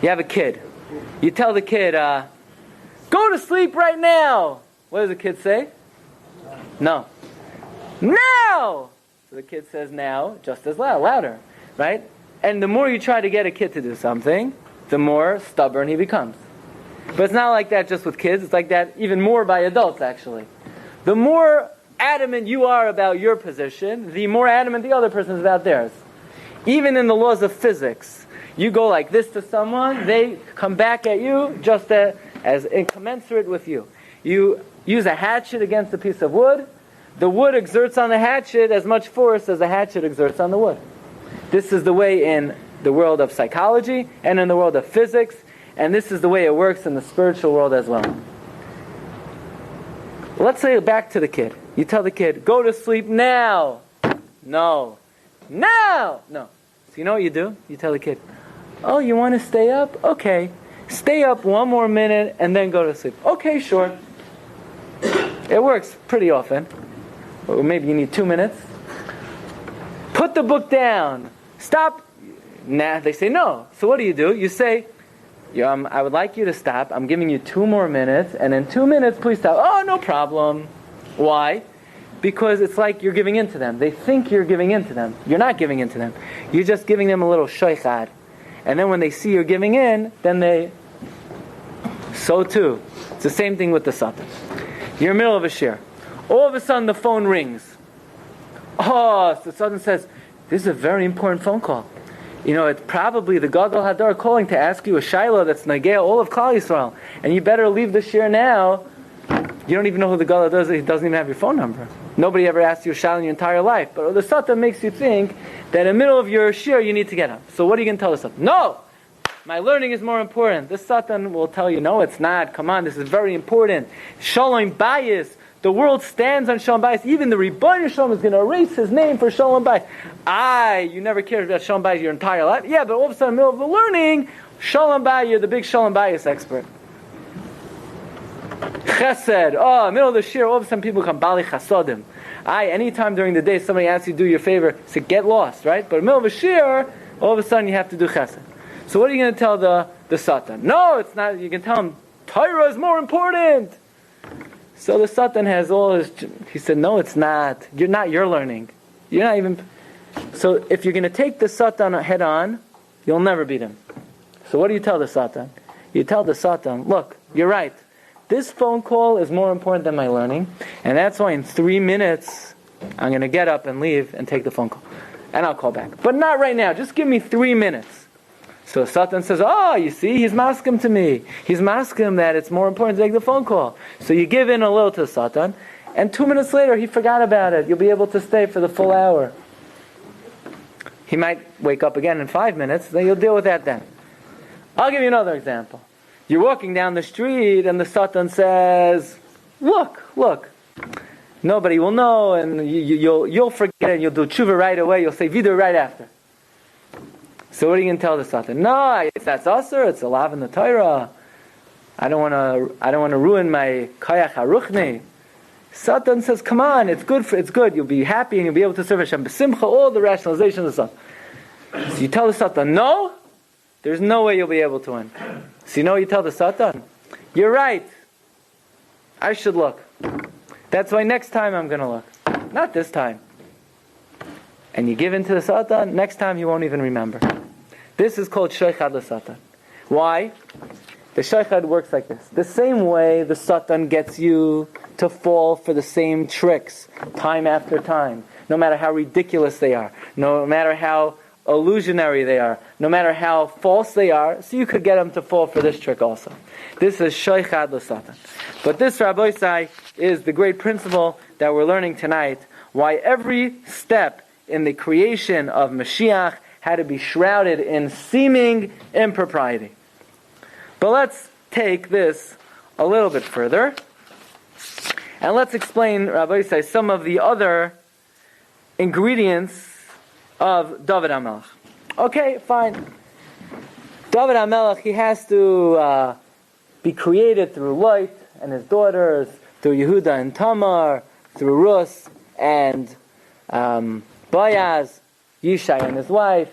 You have a kid. You tell the kid, go to sleep right now. What does the kid say? No. Now! So the kid says now, just as louder, right? And the more you try to get a kid to do something, the more stubborn he becomes. But it's not like that just with kids. It's like that even more by adults, actually. The more adamant you are about your position, the more adamant the other person is about theirs. Even in the laws of physics, you go like this to someone, they come back at you just as incommensurate with you. You use a hatchet against a piece of wood, the wood exerts on the hatchet as much force as the hatchet exerts on the wood. This is the way in the world of psychology and in the world of physics. And this is the way it works in the spiritual world as well. Let's say back to the kid. You tell the kid, go to sleep now. No. Now! No. So you know what you do? You tell the kid, oh, you want to stay up? Okay. Stay up one more minute and then go to sleep. Okay, sure. It works pretty often. Or maybe you need 2 minutes. Put the book down. Stop. Nah, they say no. So what do? You say, I would like you to stop. I'm giving you 2 more minutes. And in 2 minutes, please stop. Oh, no problem. Why? Because it's like you're giving in to them. They think you're giving in to them. You're not giving in to them. You're just giving them a little shoichad. And then when they see you're giving in, then they... So too. It's the same thing with the Satan. You're in the middle of a shiur. All of a sudden the phone rings. Oh, so the Satan says, this is a very important phone call. It's probably the Gadol Hadar calling to ask you a shaila that's nagea all of Klal Yisrael. And you better leave the shiur now. You don't even know who the Gadol is. He doesn't even have your phone number. Nobody ever asked you a shaila in your entire life. But the Satan makes you think that in the middle of your shiur you need to get up. So what are you going to tell the Satan? No! My learning is more important. The Satan will tell you, no, it's not. Come on, this is very important. Shalom Bayis. The world stands on Shalom Bayis. Even the Rebbeinu Shalom is going to erase his name for Shalom Bayis. You never cared about Shalom Bayis your entire life. Yeah, but all of a sudden, in the middle of the learning, Shalom Bayis, you're the big Shalom Bayis expert. Chesed. Oh, middle of the shiur, all of a sudden people come Bali Chasodim. Anytime during the day somebody asks you to do your favor, say get lost, right? But in the middle of a shiur, all of a sudden you have to do chesed. So what are you going to tell the Satan? No, it's not. You can tell him, Torah is more important. So the Satan has all his... He said, no, it's not. You're learning. You're not even... So if you're going to take the Satan head on, you'll never beat him. So what do you tell the Satan? You tell the Satan, look, you're right. This phone call is more important than my learning. And that's why in 3 minutes, I'm going to get up and leave and take the phone call. And I'll call back. But not right now. Just give me 3 minutes. So Satan says, you see, he's masking to me. He's masking that it's more important to take the phone call. So you give in a little to Satan, and 2 minutes later he forgot about it. You'll be able to stay for the full hour. He might wake up again in 5 minutes, then you'll deal with that then. I'll give you another example. You're walking down the street and the Satan says, look. Nobody will know, and you'll forget and you'll do tshuva right away. You'll say vidur right after. So what are you going to tell the Satan? No, that's usher. It's a lav in the Torah. I don't want to ruin my kayach haruchni. Satan says, come on, it's good. You'll be happy and you'll be able to serve Hashem b'simcha. All the rationalizations of Satan. So you tell the Satan, no, there's no way you'll be able to win. So you know what you tell the Satan? You're right. I should look. That's why next time I'm going to look. Not this time. And you give in to the Satan, next time you won't even remember. This is called Shoichad l'Satan. Why? The Shoichad works like this. The same way the Satan gets you to fall for the same tricks time after time. No matter how ridiculous they are. No matter how illusionary they are. No matter how false they are. So you could get them to fall for this trick also. This is Shoichad l'Satan. But this, Rabbi Glatstein, is the great principle that we're learning tonight. Why every step in the creation of Mashiach had to be shrouded in seeming impropriety. But let's take this a little bit further. And let's explain, Rabbi Glatstein, some of the other ingredients of David HaMelech. Okay, fine. David HaMelech, he has to be created through Lot and his daughters, through Yehuda and Tamar, through Ruth and Boaz, Yishai and his wife.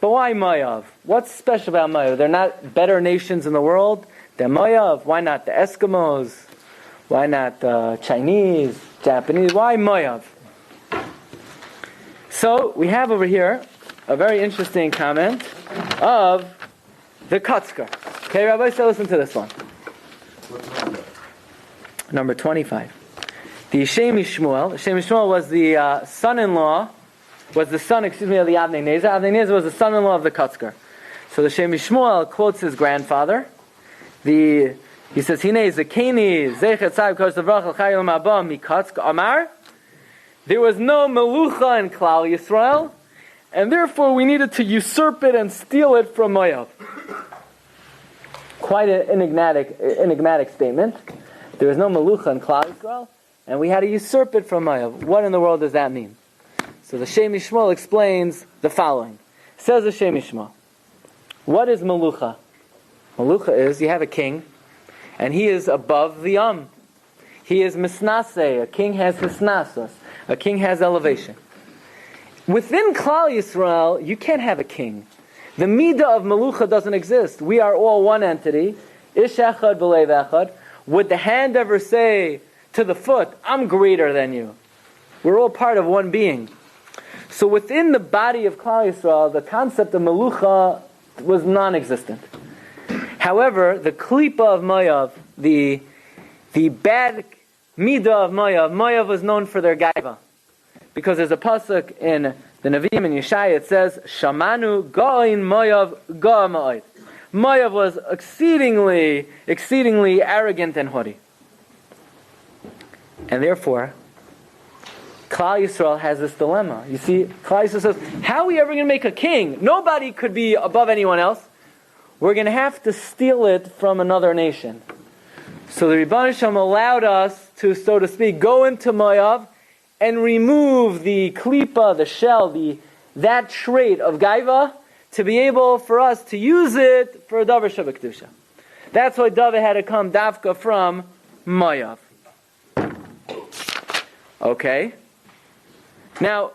But why Moav? What's special about Moav? They're not better nations in the world than Moav. Why not the Eskimos? Why not the Chinese, Japanese? Why Moav? So we have over here a very interesting comment of the Kotzker. Okay, Rabbi, so listen to this one. Number 25. The Shemi Shmuel was the son-in-law, of the Avnei Nezer. Avnei Nezer was the son-in-law of the Kotzker. So the Shemi Shmuel quotes his grandfather. He says, Hinei Zakeni, Zechet Tzai Kosh Davrach L'chayim Abba Mi Kotzker Amar. There was no Melucha in Klal Yisrael, and therefore we needed to usurp it and steal it from Moav. Quite an enigmatic statement. There was no Melucha in Klal Yisrael, and we had to usurp it from Moav. What in the world does that mean? So the Shemi Shmuel explains the following. Says the Shemi Shmuel, what is Melucha? Melucha is, you have a king, and he is above the He is misnase. A king has hisnasos. A king has elevation. Within Klal Yisrael, you can't have a king. The midah of Melucha doesn't exist. We are all one entity. Ish echad b'leiv echad. Would the hand ever say to the foot, I'm greater than you? We're all part of one being. So within the body of Klal Yisrael, the concept of Melucha was non-existent. However, the klipa of Moav, the bad midah of Moav was known for their gaiva. Because there's a pasuk in the Nevi'im and Yeshaya, it says, Shamanu go'in Moav go'a ma'od. Moav was exceedingly arrogant and haughty. And therefore, Klal Yisrael has this dilemma. You see, Klal Yisrael says, how are we ever going to make a king? Nobody could be above anyone else. We're going to have to steal it from another nation. So the Rebbeinu Shalom allowed us to, so to speak, go into Moav and remove the klipa, the shell, that trait of gaiva, to be able for us to use it for a davar shabakdusha. That's why David had to come dafka from Moav. Okay. Now,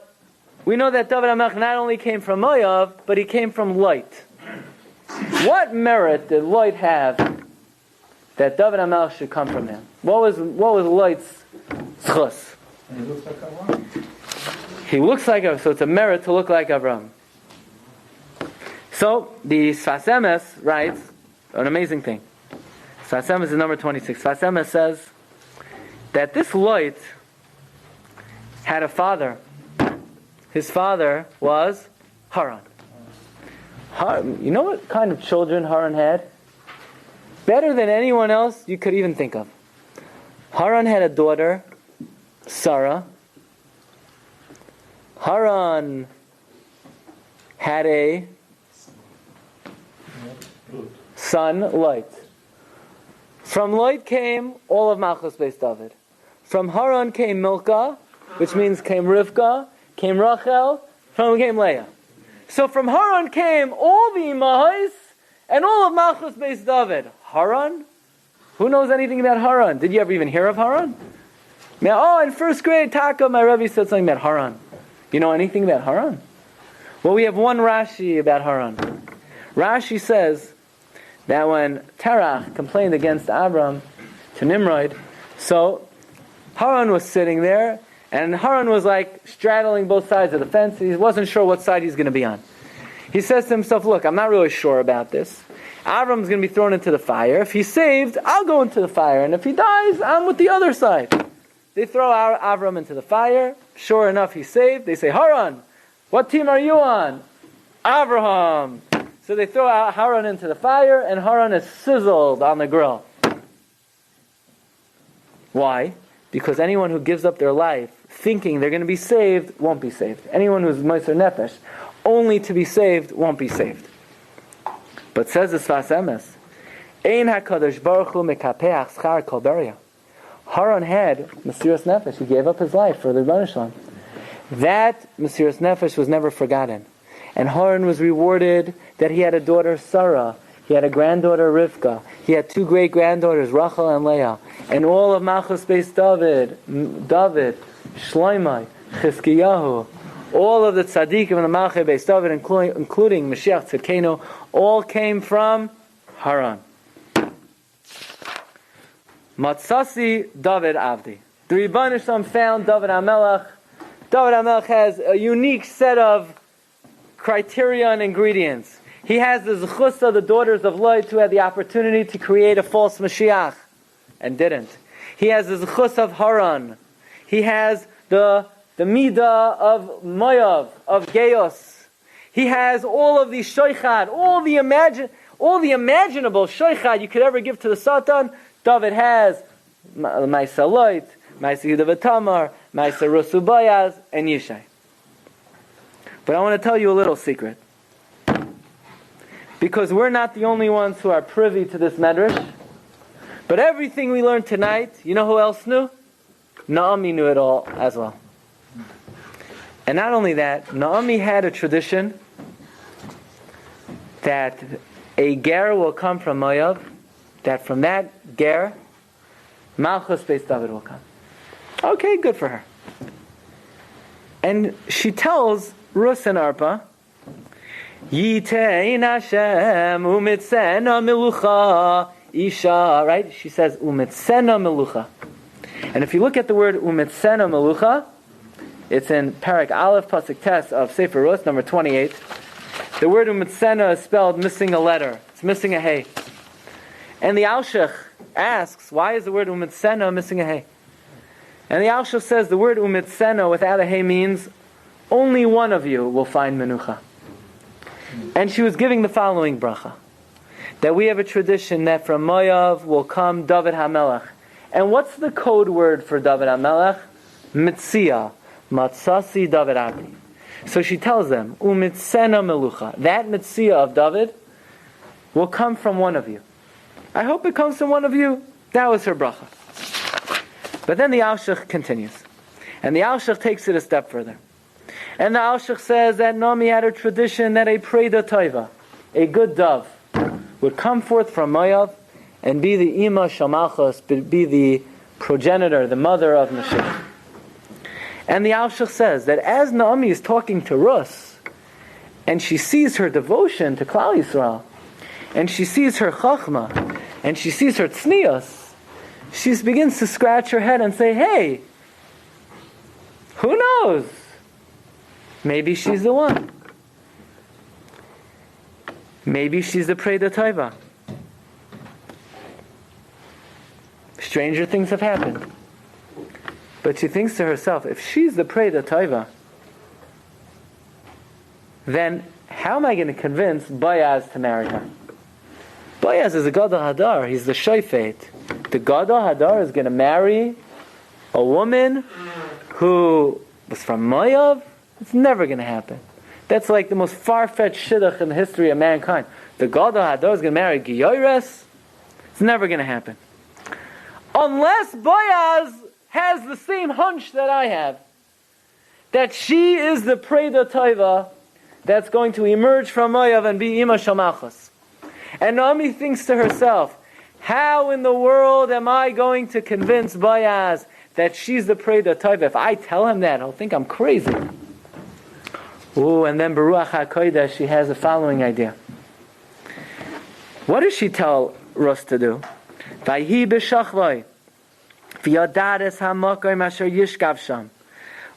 we know that David HaMelech not only came from Moav, but he came from light. What merit did light have that David HaMelech should come from him? What was light's zchus? He looks like Avram, so it's a merit to look like Avram. So, the Sfas Emes writes an amazing thing. Sfas Emes is number 26. Sfas Emes says that this light had a father. His father was Haran. You know what kind of children Haran had? Better than anyone else you could even think of. Haran had a daughter, Sarah. Haran had a son, Light. From Light came all of Malchus Beis David. From Haran came Milcah, which means came Rivka, came Rachel, from came Leah. So from Haran came all the Imahos and all of Malchus Beis David. Haran? Who knows anything about Haran? Did you ever even hear of Haran? Now, in first grade, Taka, my Rebbe said something about Haran. You know anything about Haran? Well, we have one Rashi about Haran. Rashi says that when Terach complained against Abram to Nimrod, so Haran was sitting there, and Haran was like straddling both sides of the fence. He wasn't sure what side he's going to be on. He says to himself, look, I'm not really sure about this. Avram's going to be thrown into the fire. If he's saved, I'll go into the fire. And if he dies, I'm with the other side. They throw Avram into the fire. Sure enough, he's saved. They say, Haran, what team are you on? Avraham. So they throw Haran into the fire, and Haran is sizzled on the grill. Why? Because anyone who gives up their life thinking they're going to be saved won't be saved. Anyone who's Meiser Nefesh only to be saved won't be saved. But says the Sfas Emes, Ein HaKadosh Baruch Hu mekapeach schar kol beria. Haran had Mesiras Nefesh. He gave up his life for the Rebbeinu Shalom. That Mesiras Nefesh was never forgotten. And Haran was rewarded that he had a daughter, Sarah. He had a granddaughter, Rivka. He had two great-granddaughters, Rachel and Leah. And all of Malchus Beis David, Shloimeh, Chizkiyahu, all of the tzaddikim and the Malchus Beis David, including Mashiach Tzidkenu, all came from Haran. Matzasi David Avdi. The Rebbeinu Shalom found David HaMelech. David HaMelech has a unique set of criteria and ingredients. He has the zechus of the daughters of Lot who had the opportunity to create a false Mashiach and didn't. He has the zechus of Haran. He has the midah of Moav, of Geos. He has all of the shoichad, all the imaginable shoichad you could ever give to the Satan. David has Ma'aseh Lot, Ma'aseh Yehuda and Tamar, Ma'aseh Rusubayaz, and Yishai. But I want to tell you a little secret. Because we're not the only ones who are privy to this medrash. But everything we learned tonight, you know who else knew? Naomi knew it all as well. And not only that, Naomi had a tradition that a ger will come from Moav, that from that ger, Malchus Beis David will come. Okay, good for her. And she tells Rus and Arpa, Yitein Hashem umitzena melucha isha, right? She says umitzena melucha. And if you look at the word umitzena melucha, it's in Parak Aleph Pasuk Tes of Sefer Rus, number 28. The word umitzena is spelled missing a letter. It's missing a hey. And the Alshich asks, why is the word umitzena missing a hey? And the Alshich says the word umitzena without a hey means only one of you will find menucha. And she was giving the following bracha, that we have a tradition that from Moav will come David HaMelech. And what's the code word for David HaMelech? Mitzia, Matzasi David Abdi. So she tells them, Umitzena melucha, that Mitzia of David will come from one of you. I hope it comes from one of you. That was her bracha. But then the Alshich continues. And the Alshich takes it a step further. And the Alshich says that Naomi had a tradition that a Preda Toiva, a good dove, would come forth from Moav and be the Ima Shamalchus, be the progenitor, the mother of Mashiach. And the Alshich says that as Naomi is talking to Rus, and she sees her devotion to Klal Yisrael, and she sees her chachma, and she sees her tznius, she begins to scratch her head and say, hey, who knows? Maybe she's the one. Maybe she's the Preda Toiva. Stranger things have happened. But she thinks to herself, if she's the Preda Toiva, then how am I going to convince Boaz to marry her? Boaz is a Gadol Hadar. He's the Shofet. The Gadol Hadar is going to marry a woman who was from Moav. It's never going to happen. That's like the most far-fetched shidduch in the history of mankind. The Gadol Hadar is going to marry Giyores. It's never going to happen. Unless Boaz has the same hunch that I have, that she is the Preda Toiva that's going to emerge from Moav and be Ima Shamalchus. And Naomi thinks to herself, how in the world am I going to convince Boaz that she's the Preda Toiva? If I tell him that, he'll think I'm crazy. Ooh, and then Baruch HaKodesh, she has the following idea. What does she tell Rus to do? Vayhi b'shachvoi, v'yadares ha'makom asher yishkav sham,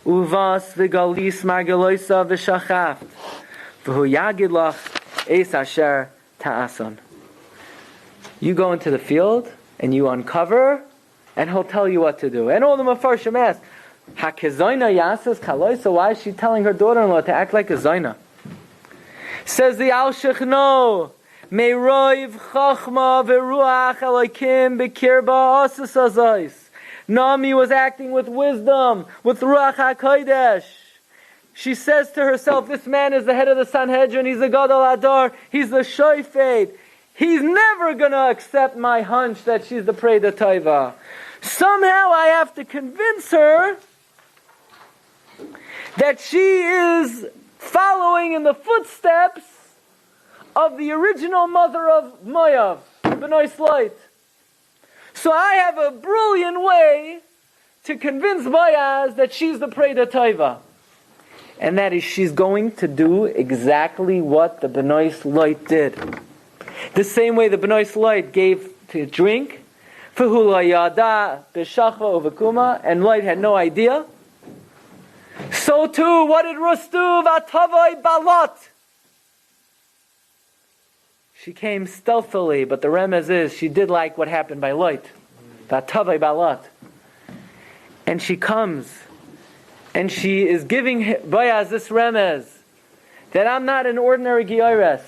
uvas v'galis margeloisa v'shachaft, v'hu yagid lach es asher ta'ason. You go into the field, and you uncover, and he'll tell you what to do. And all the Mefarshim ask, HaKezoina Yasas Kaloi, so why is she telling her daughter-in-law to act like a Zoina? Says the Alshich, no. Meiroiv Chachma Veruach Elokim Bekirba Asas Azais. Naomi was acting with wisdom, with Ruach HaKodesh. She says to herself, this man is the head of the Sanhedrin, he's the Gadol Hadar, he's the Shofet. He's never going to accept my hunch that she's the Preda Toiva. Somehow I have to convince her that she is following in the footsteps of the original mother of Moav, B'nai Slight. So I have a brilliant way to convince Boaz that she's the Preda Toiva. And that is, she's going to do exactly what the B'nai Slight did. The same way the B'nai Slight gave to drink, and Light had no idea. So too, what did Rus do? Vatavai balot. She came stealthily, but the remez is she did like what happened by Light. Vatavai balot. And she comes, and she is giving Boaz this remez that I'm not an ordinary Giyares.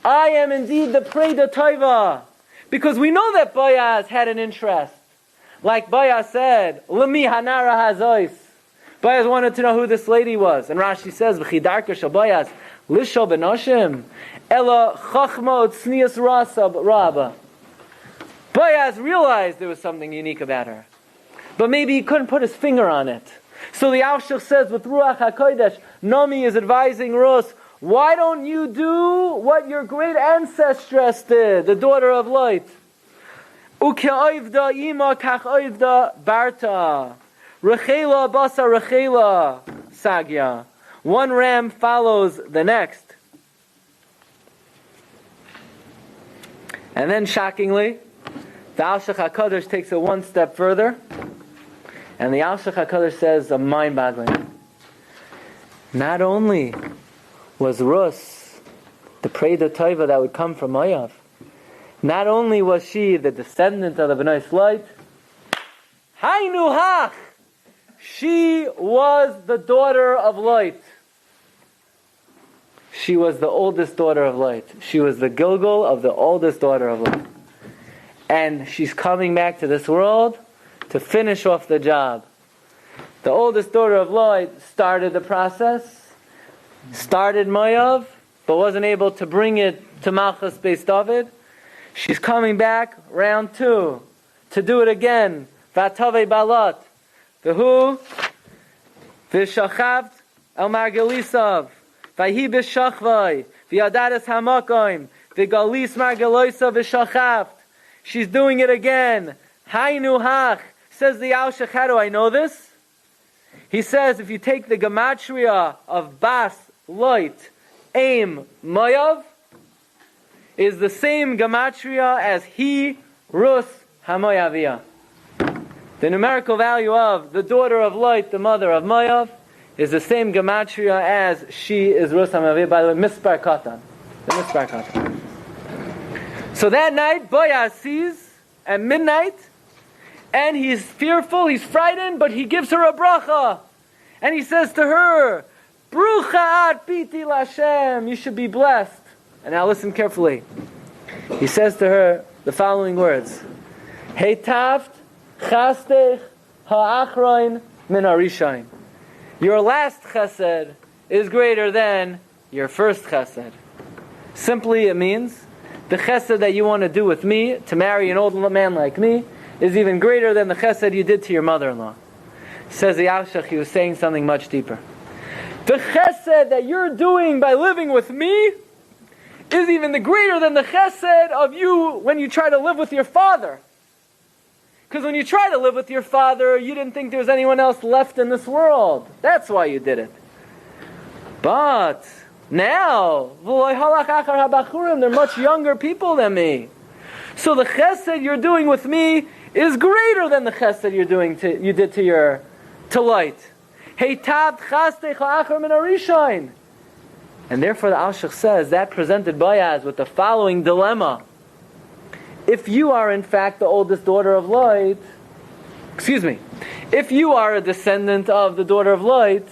I am indeed the Preda Toiva. Because we know that Boaz had an interest. Like Boaz said, Lemi Hanara Hazois. Boaz wanted to know who this lady was. And Rashi says, V'chidarka shel Boaz, Lisho benoshim, Ela chachma utznias rabba. Boaz realized there was something unique about her. But maybe he couldn't put his finger on it. So the Alshich says, with Ruach HaKodesh, Naomi is advising Rus, why don't you do what your great ancestress did, the daughter of light? Uke'oivda ima kach'oivda barta. Rechela basa rechela sagya. One ram follows the next. And then, shockingly, the Alshach HaKadosh takes it one step further. And the Alshach HaKadosh says a mind-boggling. Not only was Rus the Preda Toiva that would come from Moav, not only was she the descendant of the Bnei Light, Hainu Hach, she was the daughter of light. She was the oldest daughter of light. She was the Gilgal of the oldest daughter of light. And she's coming back to this world to finish off the job. The oldest daughter of light started the process, started Moav, but wasn't able to bring it to Malchus Beis David. She's coming back, round 2, to do it again. Vatave Balat. V'hu v'shachavt el margelisav. V'hi b'shachvai. V'yadadas hamakoim. V'galis margeloisav v'shachavt. She's doing it again. Hainu hach. Says the Alshach, how do I know this? He says if you take the gematria of Bas, light, Aim, Moav, is the same gematria as He, Rus, Hamoyaviyah. The numerical value of the daughter of light, the mother of Moav, is the same gematria as she is Rus Hamoyaviyah. By the way, Mispar Katan. The Mispar Katan. So that night, Boaz sees at midnight, and he's fearful, he's frightened, but he gives her a bracha. And he says to her, Brucha at piti Lashem, you should be blessed. And now listen carefully. He says to her the following words. Heitaft chastech ha'achroin min harishain. Your last chesed is greater than your first chesed. Simply it means, the chesed that you want to do with me, to marry an old man like me, is even greater than the chesed you did to your mother-in-law. Says the Alshach, he was saying something much deeper. The chesed that you're doing by living with me is even greater than the chesed of you when you try to live with your father. Because when you try to live with your father, you didn't think there was anyone else left in this world. That's why you did it. But now, they're much younger people than me. So the chesed you're doing with me is greater than the chesed you did to light. And therefore the Alshach says that presented Boaz with the following dilemma. If you are in fact the oldest daughter of light, if you are a descendant of the daughter of light,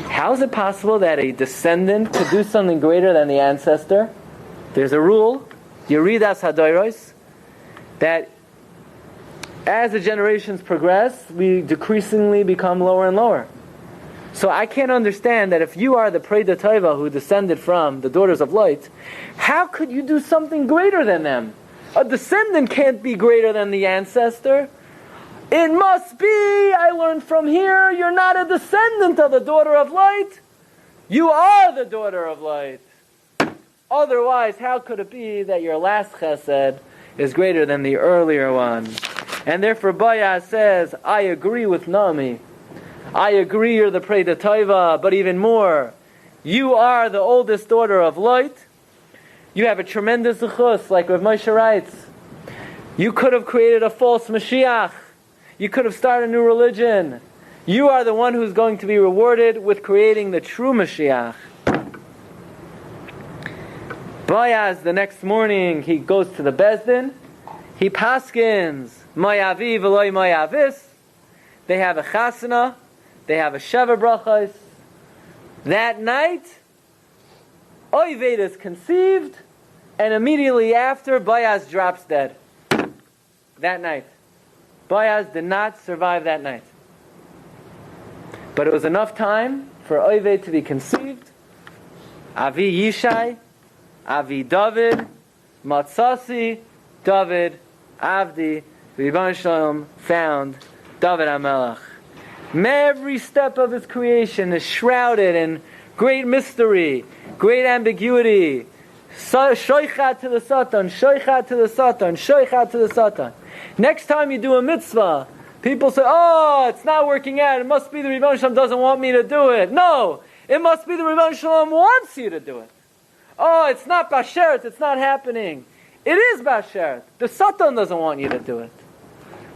how is it possible that a descendant could do something greater than the ancestor? There's a rule, Yeridas Hadoros, that as the generations progress, we decreasingly become lower and lower. So I can't understand that if you are the Preda Toiva who descended from the daughters of light, how could you do something greater than them? A descendant can't be greater than the ancestor. It must be, I learned from here, you're not a descendant of the daughter of light. You are the daughter of light. Otherwise, how could it be that your last chesed is greater than the earlier one? And therefore Boaz says, I agree with Naomi. I agree you're the Preda Toiva, but even more, you are the oldest daughter of light. You have a tremendous zechus, like Rav Moshe writes. You could have created a false Mashiach. You could have started a new religion. You are the one who's going to be rewarded with creating the true Mashiach. Boaz, the next morning, he goes to the Bezdin. He paskins, Moavi v'loi Moavis. They have a chasana. They have a sheva brachos. That night, Oived is conceived, and immediately after, Boaz drops dead. That night. Boaz did not survive that night. But it was enough time for Oived to be conceived. Avi Yishai, Avi David, Matzasi, David, Avdi, Ribbon Shalom found David HaMelech. Every step of his creation is shrouded in great mystery, great ambiguity. Shoichat to the Satan, shoichat to the Satan, shoichat to the Satan. Next time you do a mitzvah, people say, oh, it's not working out. It must be the Rebbeinu Shalom doesn't want me to do it. No, it must be the Rebbeinu Shalom wants you to do it. Oh, it's not basheret, it's not happening. It is basheret. The Satan doesn't want you to do it.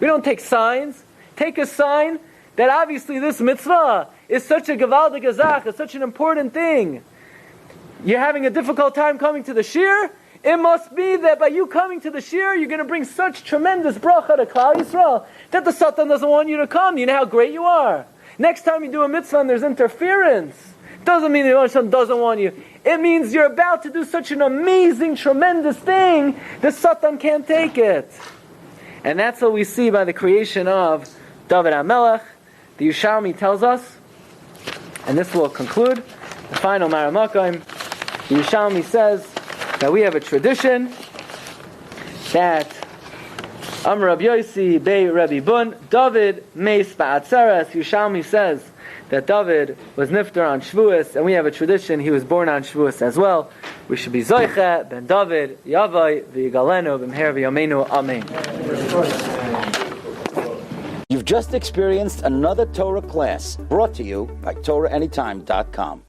We don't take signs. Take a sign that obviously this mitzvah is such a gevaldik azach, it's such an important thing. You're having a difficult time coming to the Shiur. It must be that by you coming to the Shiur, you're going to bring such tremendous bracha to Klal Yisrael that the Satan doesn't want you to come. You know how great you are. Next time you do a mitzvah and there's interference, doesn't mean the Satan doesn't want you. It means you're about to do such an amazing, tremendous thing, the Satan can't take it. And that's what we see by the creation of David HaMelech. The Yerushalmi tells us, and this will conclude the final Maramakim. The Yerushalmi says that we have a tradition that Amar Rabbi Yossi Bei Rabbi Bun David Meis Ba'atzeres. Yerushalmi says that David was nifter on Shavuos, and we have a tradition he was born on Shavuos as well. We should be Zoiche ben David Yavai v'Yigalenu b'mher v'Yameinu Amen. You've just experienced another Torah class brought to you by TorahAnytime.com.